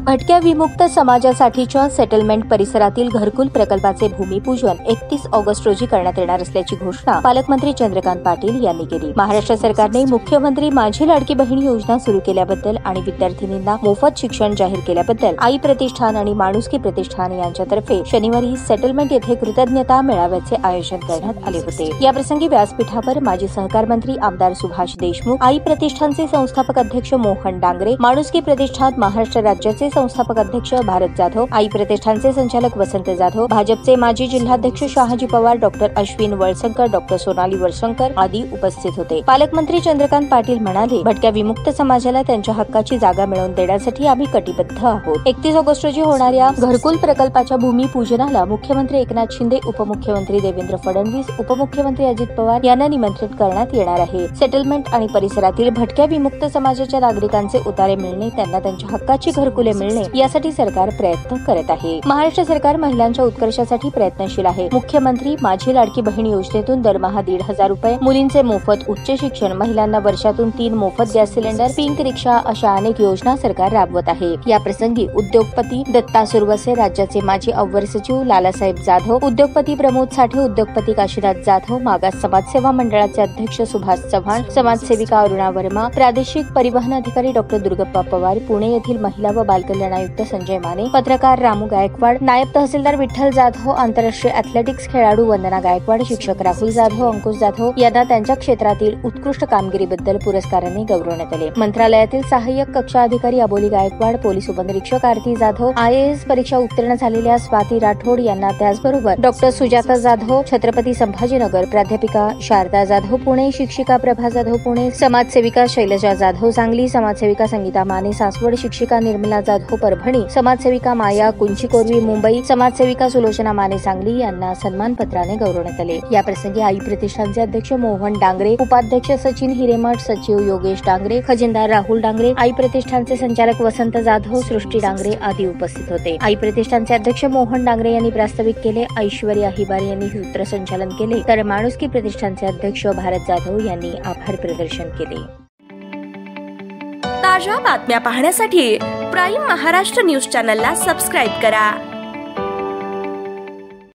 भटक्या विमुक्त समाजासाठीच्या सेटलमेंट परिसरातील घरकुल प्रकल्पाचे भूमिपूजन 31 ऑगस्ट रोजी करण्यात येणार असल्याची घोषणा पालकमंत्री चंद्रकांत पाटील यांनी केली। महाराष्ट्र सरकारने मुख्यमंत्री माझी लाडकी बहीण योजना सुरू केल्याबद्दल आणि विद्यार्थिनींना मोफत शिक्षण जाहीर केल्याबद्दल आई प्रतिष्ठान आणि माणुसकी प्रतिष्ठान यांच्यातर्फे शनिवारी सेटलमेंट येथे कृतज्ञता मेळाव्याचे आयोजन करण्यात आले होते। याप्रसंगी व्यासपीठावर माजी सहकार मंत्री आमदार सुभाष देशमुख, आई प्रतिष्ठानचे संस्थापक अध्यक्ष मोहन डांगरे, माणुसकी प्रतिष्ठान महाराष्ट्र राज्याचे संस्थापक अध्यक्ष भारत जाधव, आई प्रतिष्ठानचे संचालक वसंत जाधव, भाजपचे माजी जिल्हाध्यक्ष शहाजी पवार, डॉक्टर अश्विन वळसंकर, डॉक्टर सोनाली वळसंकर आदी उपस्थित होते। पालकमंत्री चंद्रकांत पाटील म्हणाले, भटक्या विमुक्त समाजाला त्यांच्या हक्काची जागा मिळवून देण्यासाठी आम्ही कटिबद्ध आहोत। 31 ऑगस्ट रोजी होणाऱ्या घरकुल प्रकल्पाच्या भूमिपूजनाला मुख्यमंत्री एकनाथ शिंदे, उपमुख्यमंत्री देवेंद्र फडणवीस, उपमुख्यमंत्री अजित पवार यांना निमंत्रित करण्यात येणार आहे। सेटलमेंट आणि परिसरातील भटक्या विमुक्त समाजाच्या नागरिकांचे उतारे मिळणे, त्यांना त्यांच्या हक्काची घरकुले मिळणे यासाठी सरकार प्रयत्न करत आहे। महाराष्ट्र सरकार महिलांच्या उत्कर्षासाठी प्रयत्नशील आहे। मुख्यमंत्री माझी लाडकी बहीण योजनेतून दरमहा 1,500 रुपये, मुलींचे मोफत उच्च शिक्षण, महिलांना वर्षातून 3 मोफत गॅस सिलेंडर, पिंक रिक्षा अशा अनेक योजना सरकार राबवत आहे। या प्रसंगी उद्योगपती दत्ता सुरवसे, राज्याचे माजी अव्वल सचिव लालासाहेब जाधव, उद्योगपती प्रमोद साठे, उद्योगपती काशीनाथ जाधव, मागास समाजसेवा मंडळाचे अध्यक्ष सुभाष चव्हाण, समाजसेविका अरुणा वर्मा, प्रादेशिक परिवहन अधिकारी डॉक्टर दुर्गप्पा पवार, पुणे येथील महिला व बालकल्याण आयुक्त संजय माने, पत्रकार रामू गायकवाड, नायब तहसीलदार विठ्ठल जाधव, आंतरराष्ट्रीय अॅथलेटिक्स खेळाडू वंदना गायकवाड, शिक्षक राहुल जाधव, अंकुश जाधव यांना त्यांच्या क्षेत्रातील उत्कृष्ट कामगिरीबद्दल पुरस्काराने गौरवण्यात आले। मंत्रालयातील सहाय्यक कक्षा अधिकारी अबोली गायकवाड, पोलीस उपनिरीक्षक आरती जाधव, IAS परीक्षा उत्तीर्ण झालेल्या स्वाती राठोड यांना, त्याचबरोबर डॉक्टर सुजाता जाधव, छत्रपती संभाजीनगर, प्राध्यापिका शारदा जाधव पुणे, शिक्षिका प्रभा जाधव पुणे, समाजसेविका शैलजा जाधव सांगली, समाजसेविका संगीता माने सासवड, शिक्षिका निर्मला जाधव परभणी, समाजसेविका माया कुंचिकोर्वी मुंबई, समाजसेविका सुलोचना माने सांगली यांना सन्मानपत्राने गौरवण्यात आले। याप्रसंगी आई प्रतिष्ठानचे अध्यक्ष मोहन डांगरे, उपाध्यक्ष सचिन हिरेमठ, सचिव योगेश डांगरे, खजिनदार राहुल डांगरे, आई प्रतिष्ठानचे संचालक वसंत जाधव, सृष्टी डांगरे आदी उपस्थित होते। आई प्रतिष्ठानचे अध्यक्ष मोहन डांगरे यांनी प्रास्ताविक केले, ऐश्वर्या हिबारे यांनी सूत्रसंचालन केले, तर माणुसकी प्रतिष्ठानचे अध्यक्ष भारत जाधव यांनी आभार प्रदर्शन केले। ताज्या बातम्या पाहण्यासाठी प्राईम महाराष्ट्र न्यूज चॅनलला सबस्क्राईब करा।